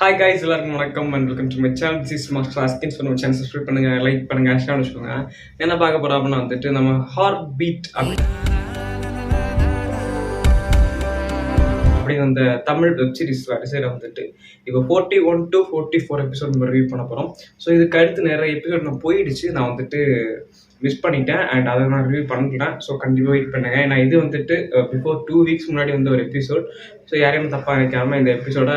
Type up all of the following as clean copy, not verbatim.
Hi guys, எல்லாருக்கும் வணக்கம் and welcome to my channel. This is master அஸ்கின். So நம்ம சேனல் சப்ஸ்கிரைப் பண்ணுங்க, லைக் பண்ணுங்க, ஷேர் வச்சுக்கோங்க. என்ன பார்க்க போறோம் அப்படின்னா வந்துட்டு நம்ம ஹார்ட் பீட் அப்படின்னு அந்த தமிழ் வெப் சீரிஸ் வரிசையில் வந்துட்டு இப்போ 41 to 44 எபிசோட் நம்ம ரிவ்யூ பண்ண போகிறோம். ஸோ இதுக்கு அடுத்து நிறைய எபிசோட் நான் போயிடுச்சு, நான் வந்துட்டு மிஸ் பண்ணிட்டேன் அண்ட் அதை நான் ரிவ்யூ பண்ணிட்டேன். ஸோ கண்டிப்பாக வெயிட் பண்ணுங்க. ஏன்னா இது வந்துட்டு பிஃபோர் 2 வீக்ஸ் முன்னாடி வந்து ஒரு எபிசோட். ஸோ யாரையும் தப்பாக நினைக்காம இந்த எபிசோட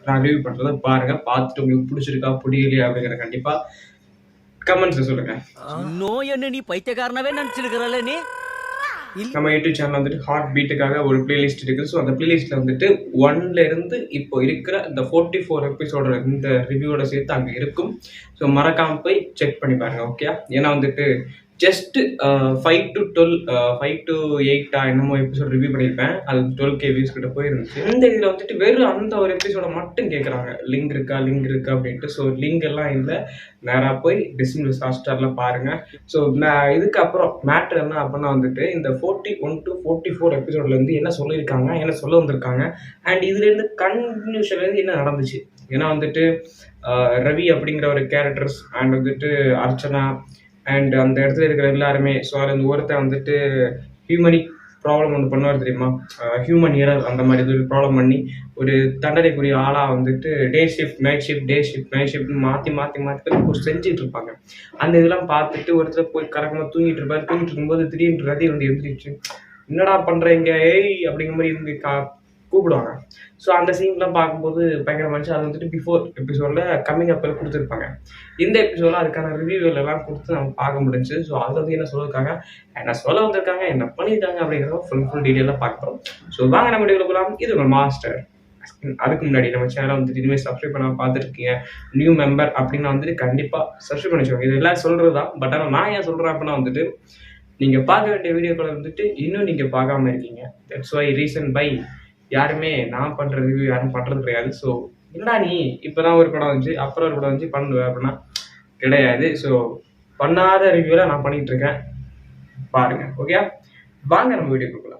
நான் ரிவ்யூ பண்ணுறதை பாருங்க. பார்த்துட்டு உங்களுக்கு பிடிச்சிருக்கா பிடிக்கலையா அப்படிங்கிற கண்டிப்பாக கமெண்ட்ஸில் சொல்லுங்க. நோய் என்ன நீ பைத்தியக்காரனவே நினச்சிருக்கிறல்ல நீ. நம்ம யூடியூப் சேனல் வந்துட்டு ஹார்ட் பீட்டுக்காக ஒரு பிளேலிஸ்ட் இருக்குது. ஸோ அந்த பிளேலிஸ்ட்டில் வந்துட்டு 1ல இருந்து இப்போ இருக்கிற இந்த 44 எபிசோட இந்த ரிவ்யூவோட சேர்த்து அங்கே இருக்கும். ஸோ மறக்காமல் போய் செக் பண்ணி பாருங்கள், ஓகே? ஏன்னா வந்துட்டு ஜஸ்ட் 5 to 8 என்னமோ எபிசோட் ரிவ்யூ பண்ணியிருப்பேன். அது 12K வியூஸ் கிட்ட போயிருந்துச்சு. இந்த இதில் வந்துட்டு வெறும் அந்த ஒரு எபிசோட மட்டும் கேட்குறாங்க, லிங்க் இருக்கா அப்படின்ட்டு. ஸோ லிங்க் எல்லாம் இல்லை, நேராக போய் டிஸ்னி ஹாட்ஸ்டாரில் பாருங்கள். ஸோ நான் இதுக்கப்புறம் மேட்ரு என்ன அப்படின்னா வந்துட்டு இந்த 41 to 44 எபிசோட்லேருந்து என்ன சொல்லியிருக்காங்க, என்ன சொல்ல வந்திருக்காங்க, அண்ட் இதுலேருந்து கன்க்ளூஷன்லேருந்து என்ன நடந்துச்சு. ஏன்னா வந்துட்டு ரவி அப்படிங்கிற ஒரு கேரக்டர்ஸ் அண்ட் வந்துட்டு அர்ச்சனா அண்ட் அந்த இடத்துல இருக்கிற எல்லாருமே, ஸோ அதில் ஒருத்தர் வந்துட்டு ஹியூமனிக் ப்ராப்ளம் ஒன்று பண்ணுவார் தெரியுமா, ஹியூமன் எரர் அந்த மாதிரி இது ஒரு ப்ராப்ளம் பண்ணி ஒரு தண்டனைக்குரிய ஆளாக வந்துட்டு டே ஷிஃப்ட் நைட் ஷிஃப்ட் மாற்றி செஞ்சுட்டு இருப்பாங்க. அந்த இதெல்லாம் பார்த்துட்டு ஒருத்தர் போய் கரெக்டாக தூங்கிட்டு இருக்கும்போது திடீர்னு ரதி வந்து எழுந்திரிச்சு என்னடா பண்ணுறீங்க ஏய் அப்படிங்கிற மாதிரி இருந்து கூப்பிடுவாங்க. ஸோ அந்த சீன்லாம் பார்க்கும்போது பயங்கரமாச்சு. அது வந்துட்டு பிஃபோர் எபிசோடில் கம்மிங் அப்பில் கொடுத்துருப்பாங்க. இந்த எபிசோடில் அதுக்கான ரிவ்யூவெல்லாம் கொடுத்து நம்ம பார்க்க முடிஞ்சு. ஸோ அதில் வந்து என்ன சொல்லியிருக்காங்க, என்ன சொல்ல வந்திருக்காங்க, என்ன பண்ணியிருக்காங்க அப்படிங்கிறத ஃபுல் டீட்டெயிலாக பார்க்குறோம். ஸோ வாங்க நம்ம வீடியோவில் போகலாம். இது ஒரு மாஸ்டர். அதுக்கு முன்னாடி நம்ம சேனலை வந்துட்டு இனிமேல் சப்ஸ்கிரைப் பண்ணாமல் பார்த்துருக்கீங்க, நியூ மெம்பர் அப்படின்னு வந்துட்டு கண்டிப்பாக சப்ஸ்கிரைப் பண்ணி வச்சுக்கோங்க. இது எல்லாம் சொல்கிறது தான். பட் ஆனால் நான் ஏன் சொல்கிறேன் அப்படின்னா வந்துட்டு நீங்கள் பார்க்க வேண்டிய வீடியோக்களை வந்துட்டு இன்னும் நீங்கள் பார்க்காம இருக்கீங்க. தட்ஸ் வை ரீசன் பை யாருமே நான் பண்ணுற ரிவ்யூ யாரும் பண்ணுறது கிடையாது. ஸோ என்னடா நீ இப்போ தான் ஒரு படம் வந்துச்சு அப்புறம் ஒரு படம் வந்துச்சு பண்ணுவேன் அப்படின்னா கிடையாது. ஸோ பண்ணாத ரிவ்யூவில் நான் பண்ணிகிட்டு இருக்கேன், பாருங்கள், ஓகே? வாங்க நம்ம வீடியோ கொடுக்கலாம்.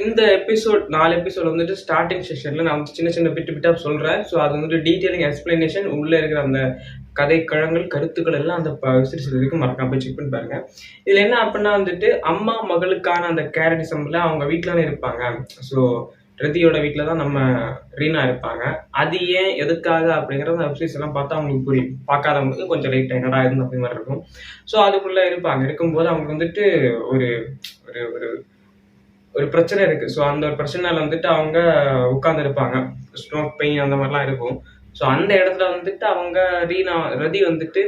இந்த எபிசோட் 4 எபிசோட் வந்துட்டு ஸ்டார்டிங் செஷனில் நான் வந்து சின்ன பிட்டாக சொல்கிறேன். ஸோ அது வந்துட்டு டீட்டெயிலிங் எக்ஸ்பிளனேஷன் உள்ளே இருக்கிற அந்த கதை கருத்துக்கள் எல்லாம் அந்த சீரிஸ் இருக்கு, மறக்காம போய் செக் பண்ணி பாருங்க. இதில் என்ன அப்படின்னா வந்துட்டு அம்மா மகளுக்கான அந்த கேரக்டரிசம்ல அவங்க வீட்டில் இருப்பாங்க. ஸோ ரதியோட வீட்டில் தான் நம்ம ரீனா இருப்பாங்க. அது ஏன் எதுக்காக அப்படிங்கிறத அந்த சீரிஸ் எல்லாம் பார்த்தா அவங்களுக்கு புரியும். பார்க்காதவங்களுக்கு கொஞ்சம் லைட் என்னடா இருந்து அப்படி மாதிரி இருக்கும். ஸோ அதுக்குள்ளே இருக்கும்போது அவங்களுக்கு வந்துட்டு ஒரு ஒரு ஒரு பிரச்சனை இருக்குது. ஸோ அந்த ஒரு பிரச்சனையில் வந்துட்டு அவங்க உட்காந்துருப்பாங்க, ஸ்டோக் பெயின் அந்த மாதிரிலாம் இருக்கும். ஸோ அந்த இடத்துல வந்துட்டு அவங்க ரதி வந்துட்டு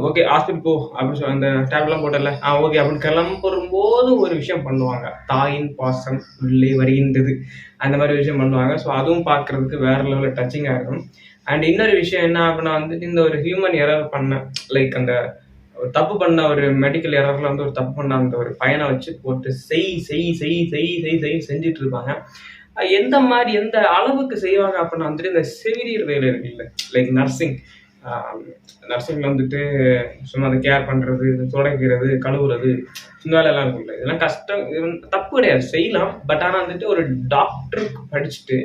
ஓகே ஹாஸ்பிட்டல் போ அப்படின்னு சொல்லி அந்த டேப்லாம் போட்டல ஓகே அப்படின்னு கிளம்பும்போது ஒரு விஷயம் பண்ணுவாங்க, தாயின் பாசம் உள்ளே வருகின்றது அந்த மாதிரி விஷயம் பண்ணுவாங்க. ஸோ அதுவும் பார்க்குறதுக்கு வேற லெவலில் டச்சிங்காக இருக்கும். அண்ட் இன்னொரு விஷயம் என்ன அப்படின்னா வந்துட்டு இந்த ஒரு ஹியூமன் எரர் பண்ண லைக் அந்த ஒரு தப்பு பண்ண ஒரு மெடிக்கல் எரர்ல வந்து ஒரு தப்பு பண்ண அந்த ஒரு பையனை வச்சு போட்டு செஞ்சுட்டு இருப்பாங்க. எந்த அளவுக்கு செய்வாங்க அப்படின்னா வந்துட்டு இந்த செவிலியர் வேலை இருக்கு இல்லை, லைக் நர்சிங்ல வந்துட்டு சும்மா அதை கேர் பண்றது, துடைக்கிறது, கழுவுறது, இந்த வேலையெல்லாம் இருக்கும்ல. இதெல்லாம் கஷ்டம், தப்பு கிடையாது, செய்யலாம். பட் ஆனால் வந்துட்டு ஒரு டாக்டருக்கு படிச்சுட்டு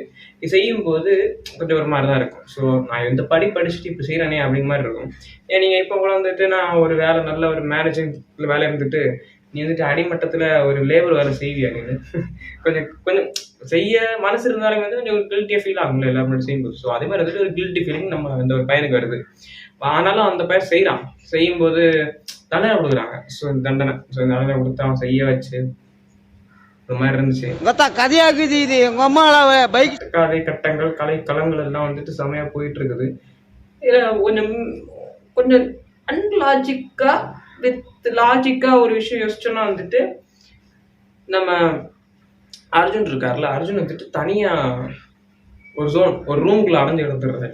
செய்யும்போது கொஞ்சம் ஒரு மாதிரி தான் இருக்கும். ஸோ நான் இந்த படிச்சுட்டு இப்போ செய்கிறேனே அப்படிங்கிற மாதிரி இருக்கும். ஏன் நீங்கள் இப்போ கூட வந்துட்டு நான் ஒரு வேலை நல்ல ஒரு மேனேஜிங் வேலை இருந்துட்டு நீ வந்துட்டு அடிமட்டத்தில் ஒரு லேபர் வேலை செய்வியா நீ கொஞ்சம் செய்ய மனசு இருந்தாலும் வந்து கொஞ்சம் ஒரு கில்ட்டியாக ஃபீல் ஆகும்ல எல்லாரும் செய்யும்போது. ஸோ அதே மாதிரி வந்துட்டு ஒரு கில்ட்டி ஃபீலிங் நம்ம அந்த ஒரு பையனுக்கு வருது. ஆனாலும் அந்த பையன் செய்யும்போது தண்டனை கொடுக்குறாங்க. ஸோ இந்த தண்டனை கொடுத்து அவன் செய்ய வச்சு இந்த மாதிரி இருந்துச்சு. கதையாக்குது இது எங்க அம்மா பைக் கதை கட்டங்கள் களங்கள் எல்லாம் வந்துட்டு செமையா போயிட்டு இருக்குது. இதுல கொஞ்சம் அன்லாஜிக்கா வித் லாஜிக்கா ஒரு விஷயம் யோசிச்சோன்னா வந்துட்டு நம்ம அர்ஜுன் இருக்காருல்ல, அர்ஜுன் வந்துட்டு தனியா ஒரு ரூம்குள்ள அடைஞ்சு எடுத்துடுறாரு.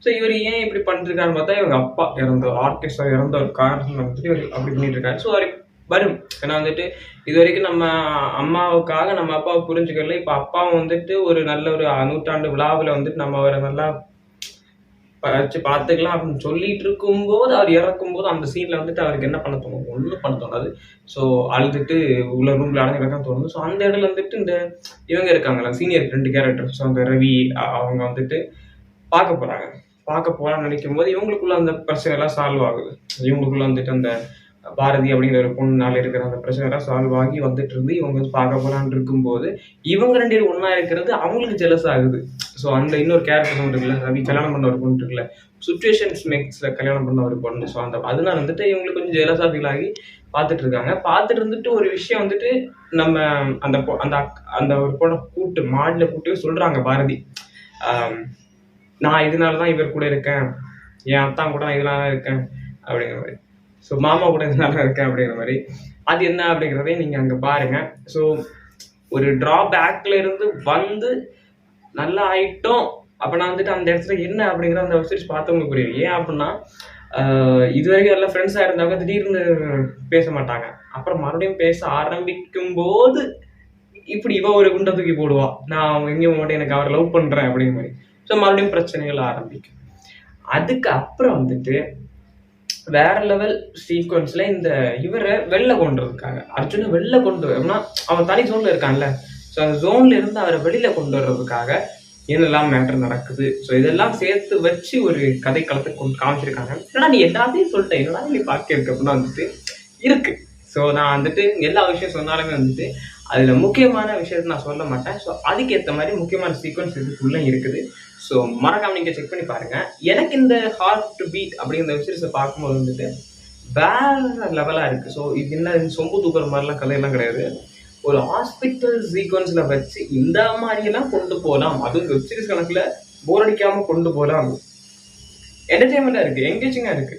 ஸோ இவர் ஏன் இப்படி பண்ணிருக்காருன்னு பார்த்தா இவங்க அப்பா ஆர்கெஸ்ட்ரா இறந்த ஒரு காரணம் வந்துட்டு இவர் அப்படி பண்ணிட்டு இருக்காரு. ஸோ அவர் வரும். ஏன்னா வந்துட்டு இது வரைக்கும் நம்ம அம்மாவுக்காக நம்ம அப்பாவை புரிஞ்சுக்கல. இப்போ அப்பாவும் வந்துட்டு ஒரு நல்ல ஒரு 100ஆண்டு விழாவில் வந்துட்டு நம்ம அவரை நல்லா வச்சு பார்த்துக்கலாம் அப்படின்னு சொல்லிட்டு இருக்கும்போது அவர் இறக்கும்போது அந்த சீனில் வந்துட்டு அவருக்கு என்ன பண்ண தோணும், ஒன்றும் பண்ண தோணாது. ஸோ அழுதுட்டு உள்ள ரூமில் அடங்கிடத்தான் தோணுது. ஸோ அந்த இடத்துல வந்துட்டு இந்த இவங்க இருக்காங்களா சீனியர் 2 கேரக்டர், ஸோ அந்த ரவி அவங்க வந்துட்டு பார்க்க போகிறான்னு நினைக்கும் போது இவங்களுக்குள்ள அந்த பிரச்சனை எல்லாம் சால்வ் ஆகுது. இவங்களுக்குள்ள வந்துட்டு அந்த பாரதி அப்படிங்கிற ஒரு பொண்ணுனால இருக்கிற அந்த பிரச்சனை எல்லாம் சால்வ் ஆகி வந்துட்டு இருந்து இவங்க வந்து பார்க்க போகலான்னு இருக்கும்போது இவங்க 2 பேரும் ஒன்றா இருக்கிறது அவங்களுக்கு ஜெலஸ் ஆகுது. ஸோ அந்த இன்னொரு கேரக்டர் இருக்குல்ல, ரவி கல்யாணம் பண்ண ஒரு பொண்ணு இருக்குல்ல, சுச்சுவேஷன்ஸ் மேக்ஸ்ல கல்யாணம் பண்ண ஒரு பொண்ணு. ஸோ அதனால வந்துட்டு இவங்களுக்கு கொஞ்சம் ஜெலஸாக ஃபீல் ஆகி பார்த்துட்டு இருக்காங்க. பார்த்துட்டு இருந்துட்டு ஒரு விஷயம் வந்துட்டு நம்ம அந்த அந்த ஒரு பொண்ணை மாடியில் கூட்டு சொல்றாங்க பாரதி, நான் இதனால தான் இவர் கூட இருக்கேன், என் அத்தான் கூட நான் இதனால தான் இருக்கேன் அப்படிங்கிற மாதிரி, ஸோ மாமா கூட இதனால இருக்கேன் அப்படிங்கிற மாதிரி. அது என்ன அப்படிங்கிறதையும் நீங்கள் அங்கே பாருங்க. ஸோ ஒரு ட்ராபேக்ல இருந்து வந்து நல்லா ஆயிட்டோம் அப்படின்னா வந்துட்டு அந்த இடத்துல என்ன அப்படிங்கிற அந்த வெப்சைட்ஸ் பார்த்தவங்களுக்கு புரியும். ஏன் அப்படின்னா இது வரைக்கும் எல்லாம் ஃப்ரெண்ட்ஸாக இருந்தாங்க, திடீர்னு பேச மாட்டாங்க. அப்புறம் மறுபடியும் பேச ஆரம்பிக்கும் போது இப்படி இவ ஒரு குண்டை தூக்கி போடுவா, நான் எங்கேயும் மாட்டேன், எனக்கு அவரை லவ் பண்ணுறேன் அப்படிங்கிற மாதிரி. ஸோ மறுபடியும் பிரச்சனைகள் ஆரம்பிக்கும். அதுக்கு அப்புறம் வந்துட்டு வேற லெவல் சீக்வன்ஸ்ல இந்த இவரை வெளில கொண்டுறதுக்காக, அர்ஜுனை வெளில கொண்டு வரணும்னா அவன் தனி ஜோன்ல இருக்கான்ல, ஸோ அந்த ஜோன்ல இருந்து அவரை வெளியில கொண்டு வர்றதுக்காக என்னெல்லாம் மேட்டர் நடக்குது, ஸோ இதெல்லாம் சேர்த்து வச்சு ஒரு கதை களத்தை கொண்டு காமிச்சிருக்காங்க. ஏன்னா நீ எல்லாத்தையும் சொல்லிட்டேன், என்னடா நீ பார்க்க இருக்கு அப்படின்னா வந்துட்டு இருக்கு. ஸோ நான் வந்துட்டு எல்லா விஷயம் சொன்னாலுமே வந்துட்டு அதுல முக்கியமான விஷயத்தை நான் சொல்ல மாட்டேன். ஸோ அதுக்கேற்ற மாதிரி முக்கியமான சீக்வன்ஸ் இதுக்குள்ள இருக்குது. ஸோ மறக்காம நீங்க செக் பண்ணி பாருங்க. எனக்கு இந்த ஹார்ட் பீட் அப்படிங்கிற வெப்சீரிஸை பார்க்கும்போது வந்துட்டு வேற லெவலா இருக்கு. ஸோ இது என்ன சொம்பு தூக்குற மாதிரிலாம் கதையெல்லாம் கிடையாது. ஒரு ஹாஸ்பிட்டல் சீக்வன்ஸ்ல வச்சு இந்த மாதிரியெல்லாம் கொண்டு போகலாம், அதுவும் வெப்சீரிஸ் கணக்குல போர் அடிக்காம கொண்டு போகலாம். என்டர்டைன்மெண்டா இருக்கு, என்கேஜிங்கா இருக்கு.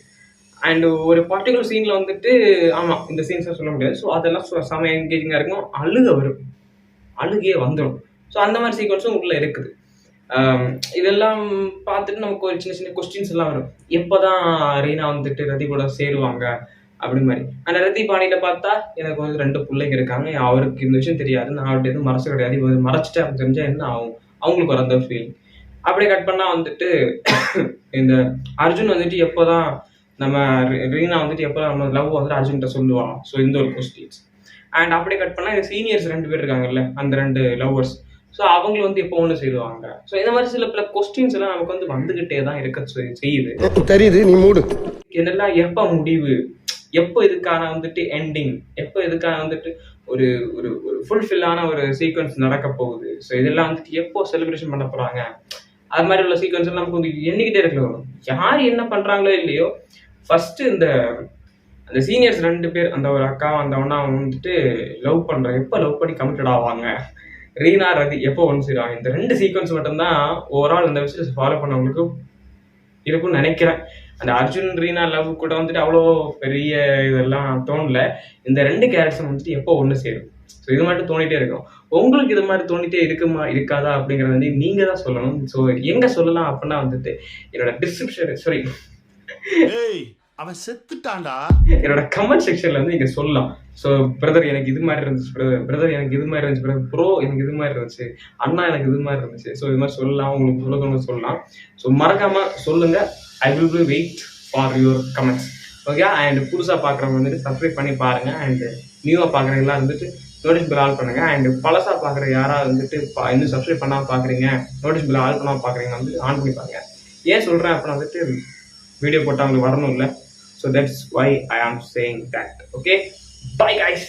அண்ட் ஒரு பர்டிகுலர் சீன்ல வந்துட்டு ஆமா இந்த சீன்ஸ் சொல்ல முடியாது. ஸோ அதெல்லாம் செம என்கேஜிங்கா இருக்கும், அழுகையே வந்துடும். ஸோ அந்த மாதிரி சீக்வன்ஸும் உள்ள இருக்குது. இதெல்லாம் பார்த்துட்டு நமக்கு ஒரு சின்ன சின்ன கொஸ்டின்ஸ் எல்லாம் வரும். எப்போதான் ரீனா வந்துட்டு ரதி கூட சேருவாங்க அப்படி மாதிரி. அந்த ரதி பாணியில பார்த்தா எனக்கு வந்து 2 பிள்ளைங்க இருக்காங்க, அவருக்கு இந்த விஷயம் தெரியாது, நான் அவர்கிட்ட எதுவும் மறைச்ச கிடையாது, இவங்க மறைச்சிட்டு அப்படின்னு தெரிஞ்சா என்ன ஆகும், அவங்களுக்கு வர அந்த ஃபீல். அப்படியே கட் பண்ணா வந்துட்டு இந்த அர்ஜுன் வந்துட்டு எப்போதான் நம்ம ரீனா வந்துட்டு எப்போதான் நம்ம லவ் வந்துட்டு அர்ஜுன்கிட்ட சொல்லுவா. ஸோ இந்த ஒரு கொஸ்டின்ஸ். அண்ட் அப்படியே கட் பண்ணா இந்த சீனியர்ஸ் 2 பேர் இருக்காங்கல்ல, அந்த 2 லவ்வர்ஸ், ஸோ அவங்க வந்து எப்போ ஒன்று செய்வாங்க. ஸோ இந்த மாதிரி சில பல கொஸ்டின்ஸ் எல்லாம் நமக்கு வந்து வந்துகிட்டே தான் இருக்க செய்யுது. தெரியுது, நீ மூடு. இதெல்லாம் எப்போ முடிவு, எப்போ இதுக்கான வந்துட்டு எண்டிங், எப்போ இதுக்கான வந்துட்டு ஒரு ஒரு ஒரு ஃபுல்ஃபில்லான ஒரு சீக்வன்ஸ் நடக்க போகுது. ஸோ இதெல்லாம் வந்துட்டு எப்போ செலிப்ரேஷன் பண்ண போறாங்க, அது மாதிரி உள்ள சீக்வன்ஸ் எல்லாம் நமக்கு வந்து எண்ணிக்கிட்டே இருக்கலாம். யார் என்ன பண்றாங்களோ இல்லையோ, ஃபர்ஸ்ட் இந்த அந்த சீனியர்ஸ் 2 பேர், அந்த ஒரு அக்கா அந்த ஒன்னா வந்துட்டு லவ் பண்றாங்க, எப்போ லவ் பண்ணி கமிட்டட் ஆவாங்க, ரீனா ரதி எப்போ ஒன்று செய்வாங்க. இந்த 2 சீக்வன்ஸ் மட்டும்தான் ஓவரால் இந்த விஷயம் ஃபாலோ பண்ணவங்களுக்கு இருக்கும்னு நினைக்கிறேன். அந்த அர்ஜுன் ரீனா லவ் கூட வந்துட்டு அவ்வளோ பெரிய இதெல்லாம் தோணல. இந்த 2 கேரக்டர்ஸ் வந்துட்டு எப்போ ஒன்று சேரும். ஸோ இது மட்டும் தோணிட்டே இருக்கும். உங்களுக்கு இது மாதிரி தோணிட்டே இருக்குமா இருக்காதா அப்படிங்கிறது வந்து நீங்க தான் சொல்லணும். ஸோ எங்க சொல்லலாம் அப்படின்னா வந்துட்டு என்னோட டிஸ்கிரிப்ஷன், சாரி அவன் செத்துட்டான்டா, என்னோட கமெண்ட் செக்ஷன்ல வந்து நீங்க சொல்லலாம். ஸோ பிரதர் எனக்கு இது மாதிரி இருந்துச்சு, பிரதர் எனக்கு இது மாதிரி இருந்துச்சு, பிரதர் ப்ரோ எனக்கு இது மாதிரி இருந்துச்சு, அண்ணா எனக்கு இது மாதிரி இருந்துச்சு. ஸோ இது மாதிரி சொல்லலாம், உங்களுக்கு சொல்லணும்னு சொல்லலாம். ஸோ மறக்காம சொல்லுங்க. I will be wait for your comments. Okay. And புதுசாக பார்க்குறவங்க வந்துட்டு சப்ஸ்கிரைப் பண்ணி பாருங்க. அண்ட் நியூவாக பார்க்குறவங்களாம் வந்துட்டு நோட்டீஸ் பில் ஆல் பண்ணுங்க. அண்ட் பழசாக பார்க்குற யாராவது வந்துட்டு இன்னும் சப்ஸ்கிரைப் பண்ணாமல் பார்க்குறீங்க, நோட்டீஸ் பில் ஆல் பண்ணாமல் பார்க்குறீங்க வந்து ஆன் பண்ணி பாருங்க. ஏன் சொல்கிறேன் அப்படின்னா வந்துட்டு வீடியோ போட்டால் அவங்களுக்கு வரணும் இல்லை. So that's why I am saying that. Okay, bye guys.